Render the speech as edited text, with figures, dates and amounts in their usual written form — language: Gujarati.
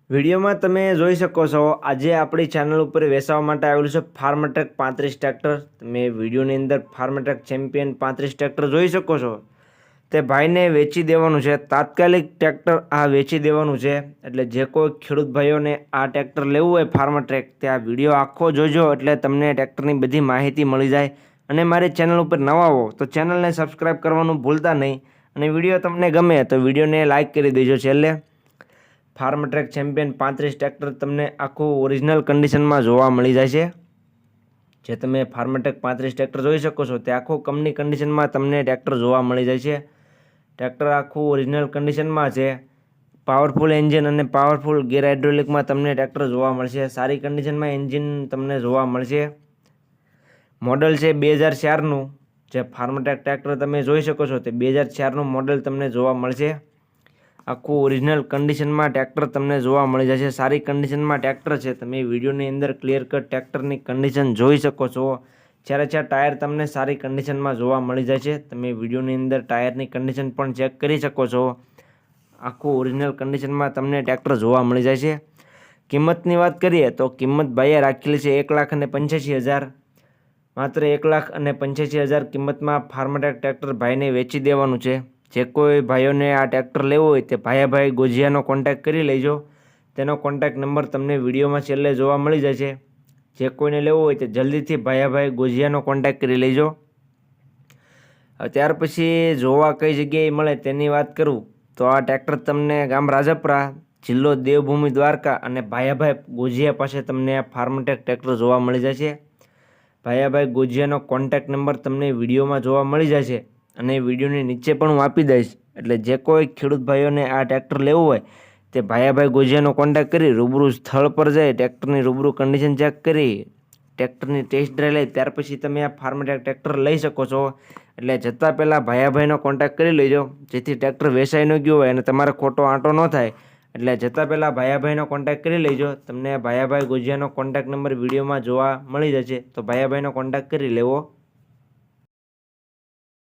વિડીયોમાં તમે જોઈ શકો છો આજે આપણી ચેનલ ઉપર વેચાવા માટે આવેલું છે ફાર્મટ્રેક 35 ટ્રેક્ટર। તમે વિડીયોની અંદર ફાર્મટ્રેક ચેમ્પિયન 35 ટ્રેક્ટર જોઈ શકો છો। તે ભાઈને વેચી દેવાનું છે, તાત્કાલિક ટ્રેક્ટર આ વેચી દેવાનું છે। એટલે જે કોઈ ખેડૂત ભાઈઓને આ ટ્રેક્ટર લેવું હોય ફાર્મટ્રેક, તે આ વિડીયો આખો જોજો એટલે તમને ટ્રેક્ટરની બધી માહિતી મળી જાય। અને મારી ચેનલ ઉપર નવા હો તો ચેનલને સબસ્ક્રાઈબ કરવાનું ભૂલતા નહીં, અને વિડીયો તમને ગમે તો વિડીયોને લાઇક કરી દેજો। છેલ્લે ફાર્મટ્રેક ચેમ્પિયન 35 ટ્રેક્ટર તમને આખું ઓરિજિનલ કન્ડિશનમાં જોવા મળી જાય છે। જે તમે ફાર્મટ્રેક 35 ટ્રેક્ટર જોઈ શકો છો તે આખું કંપની કન્ડિશનમાં તમને ટ્રેક્ટર જોવા મળી જાય છે। ટ્રેક્ટર આખું ઓરિજિનલ કન્ડિશનમાં છે। પાવરફુલ એન્જિન અને પાવરફુલ ગેર હાઇડ્રોલિકમાં તમને ટ્રેક્ટર જોવા મળશે। સારી કન્ડિશનમાં એન્જિન તમને જોવા મળશે। મોડલ છે 2004નું। જે ફાર્મટ્રેક ટ્રેક્ટર તમે જોઈ શકો છો તે 2004નું મોડલ તમને જોવા મળશે। આખું ઓરિજિનલ કન્ડિશનમાં ટ્રેક્ટર તમને જોવા મળી જશે। સારી કન્ડિશનમાં ટ્રેક્ટર છે। તમે વિડીયોની અંદર ક્લિયર કટ ટ્રેક્ટરની કન્ડિશન જોઈ શકો છો। ચારે ચાર ટાયર તમને સારી કન્ડિશનમાં જોવા મળી જાય છે। તમે વિડીયોની અંદર ટાયરની કન્ડિશન પણ ચેક કરી શકો છો। આખું ઓરિજિનલ કન્ડિશનમાં તમને ટ્રેક્ટર જોવા મળી જાય છે। કિંમતની વાત કરીએ તો કિંમત ભાઈએ રાખેલી છે 1,85,000। માત્ર 1,85,000 કિંમતમાં ફાર્મટ્રેક ટ્રેક્ટર ભાઈને વેચી દેવાનું છે। જે કોઈ ભાઈઓને આ ટ્રેક્ટર લેવું હોય તે ભાઈ ગોજિયાનો કોન્ટેક્ટ કરી લેજો। તેનો કોન્ટેક્ટ નંબર તમને વિડીયોમાં છેલ્લે જોવા મળી જશે। જે કોઈને લેવું હોય તે જલ્દીથી ભાઈ ગોજિયાનો કોન્ટેક્ટ કરી લેજો। ત્યાર પછી જોવા કઈ જગ્યાએ મળે તેની વાત કરું તો આ ટ્રેક્ટર તમને ગામ રાજપરા, જિલ્લો દેવભૂમિ દ્વારકા અને ભાઈ ગોજિયા પાસે તમને આ ફાર્મટ્રેક ટ્રેક્ટર જોવા મળી જશે। ભાઈ ગોજિયાનો કોન્ટેક્ટ નંબર તમને વિડીયોમાં જોવા મળી જશે અને વિડીયોની નીચે પણ હું આપી દઈશ। એટલે જે કોઈ ખેડૂત ભાઈઓને આ ટ્રેક્ટર લેવું હોય તે ભાઈ ગોજિયાનો કોન્ટેક્ટ કરી રૂબરૂ સ્થળ પર જઈ ટ્રેક્ટરની રૂબરૂ કન્ડિશન ચેક કરી ટ્રેક્ટરની ટેસ્ટ ડ્રાઈવ લઈ ત્યાર પછી તમે આ ફાર્મટ્રેક ટ્રેક્ટર લઈ શકો છો। એટલે જતાં પહેલાં ભાઈનો કોન્ટેક્ટ કરી લેજો, જેથી ટ્રેક્ટર વેચાઈ ન ગયું હોય અને તમારે ખોટો આંટો ન થાય। એટલે જતાં પહેલાં ભાઈનો કોન્ટેક્ટ કરી લેજો। તમને ભાઈ ગોજિયાનો કોન્ટેક્ટ નંબર વિડીયોમાં જોવા મળી જશે, તો ભાઈનો કોન્ટેક્ટ કરી લેવો।